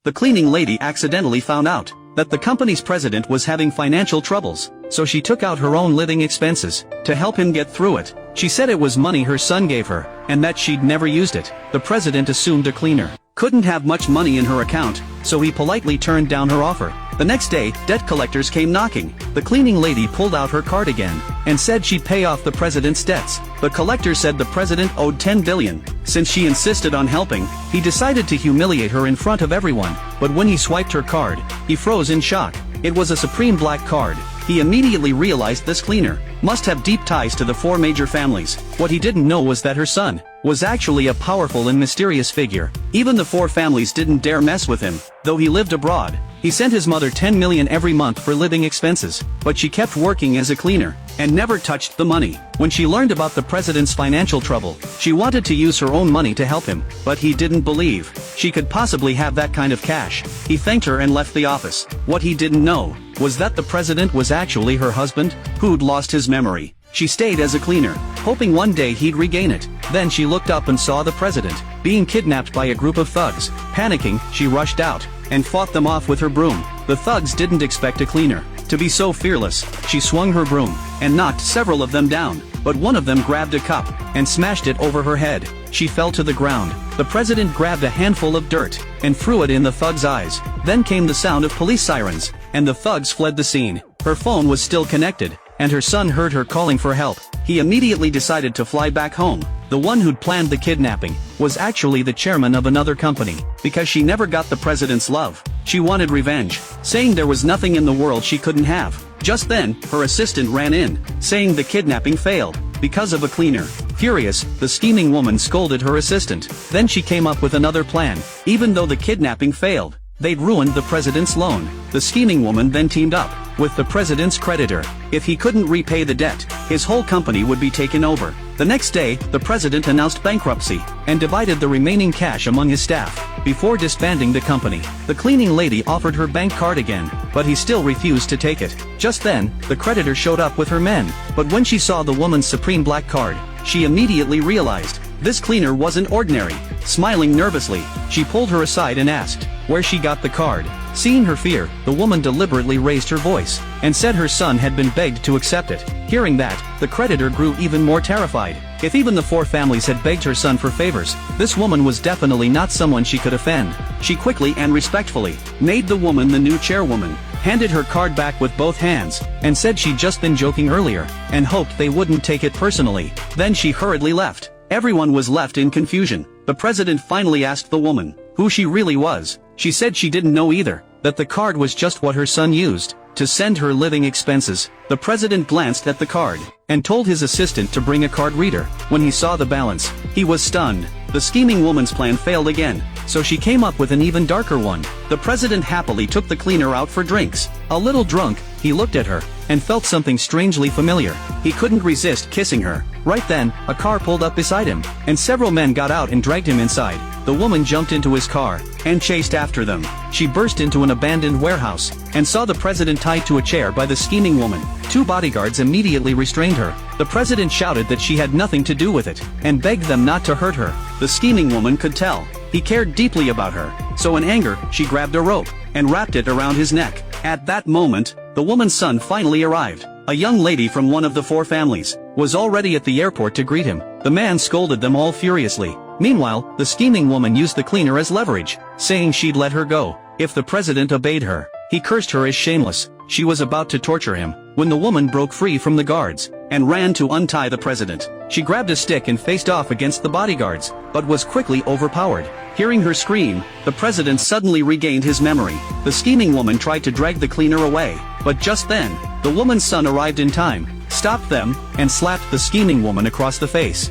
the cleaning lady accidentally found out that the company's president was having financial troubles, so she took out her own living expenses to help him get through it. She said it was money her son gave her, and that she'd never used it. The president assumed a cleaner couldn't have much money in her account, so he politely turned down her offer. The next day, debt collectors came knocking. The cleaning lady pulled out her card again and said she'd pay off the president's debts. The collector said the president owed $10 billion. Since she insisted on helping, he decided to humiliate her in front of everyone. But when he swiped her card, he froze in shock. It was a supreme black card. He immediately realized this cleaner must have deep ties to the four major families. What he didn't know was that her son was actually a powerful and mysterious figure. Even the four families didn't dare mess with him, though he lived abroad. He sent his mother $10 million every month for living expenses, but she kept working as a cleaner and never touched the money. When she learned about the president's financial trouble, she wanted to use her own money to help him, but he didn't believe she could possibly have that kind of cash. He thanked her and left the office. What he didn't know was that the president was actually her husband, who'd lost his memory. She stayed as a cleaner, hoping one day he'd regain it. Then she looked up and saw the president being kidnapped by a group of thugs. Panicking, she rushed out and fought them off with her broom. The thugs didn't expect a cleaner to be so fearless. She swung her broom and knocked several of them down, but one of them grabbed a cup and smashed it over her head. She fell to the ground. The president grabbed a handful of dirt and threw it in the thug's eyes. Then came the sound of police sirens, and the thugs fled the scene. Her phone was still connected, and her son heard her calling for help. He immediately decided to fly back home. The one who'd planned the kidnapping was actually the chairman of another company. Because she never got the president's love, she wanted revenge, saying there was nothing in the world she couldn't have. Just then, her assistant ran in, saying the kidnapping failed because of a cleaner. Furious, the scheming woman scolded her assistant. Then she came up with another plan. Even though the kidnapping failed, they'd ruined the president's loan. The scheming woman then teamed up with the president's creditor. If he couldn't repay the debt, his whole company would be taken over. The next day, the president announced bankruptcy and divided the remaining cash among his staff. Before disbanding the company, the cleaning lady offered her bank card again, but he still refused to take it. Just then, the creditor showed up with her men, but when she saw the woman's supreme black card, she immediately realized this cleaner wasn't ordinary. Smiling nervously, she pulled her aside and asked where she got the card. Seeing her fear, the woman deliberately raised her voice and said her son had been begged to accept it. Hearing that, the creditor grew even more terrified. If even the four families had begged her son for favors, this woman was definitely not someone she could offend. She quickly and respectfully made the woman the new chairwoman, handed her card back with both hands, and said she'd just been joking earlier, and hoped they wouldn't take it personally. Then she hurriedly left. Everyone was left in confusion. The president finally asked the woman who she really was. She said she didn't know either, that the card was just what her son used to send her living expenses. The president glanced at the card and told his assistant to bring a card reader. When he saw the balance, he was stunned. The scheming woman's plan failed again, so she came up with an even darker one. The president happily took the cleaner out for drinks. A little drunk, he looked at her and felt something strangely familiar. He couldn't resist kissing her. Right then, a car pulled up beside him, and several men got out and dragged him inside. The woman jumped into his car and chased after them. She burst into an abandoned warehouse and saw the president tied to a chair by the scheming woman. Two bodyguards immediately restrained her. The president shouted that she had nothing to do with it and begged them not to hurt her. The scheming woman could tell he cared deeply about her, so in anger, she grabbed a rope and wrapped it around his neck. At that moment, the woman's son finally arrived. A young lady from one of the four families was already at the airport to greet him. The man scolded them all furiously. Meanwhile, the scheming woman used the cleaner as leverage, saying she'd let her go if the president obeyed her. He cursed her as shameless. She was about to torture him when the woman broke free from the guards and ran to untie the president. She grabbed a stick and faced off against the bodyguards, but was quickly overpowered. Hearing her scream, the president suddenly regained his memory. The scheming woman tried to drag the cleaner away, but just then, the woman's son arrived in time, stopped them, and slapped the scheming woman across the face.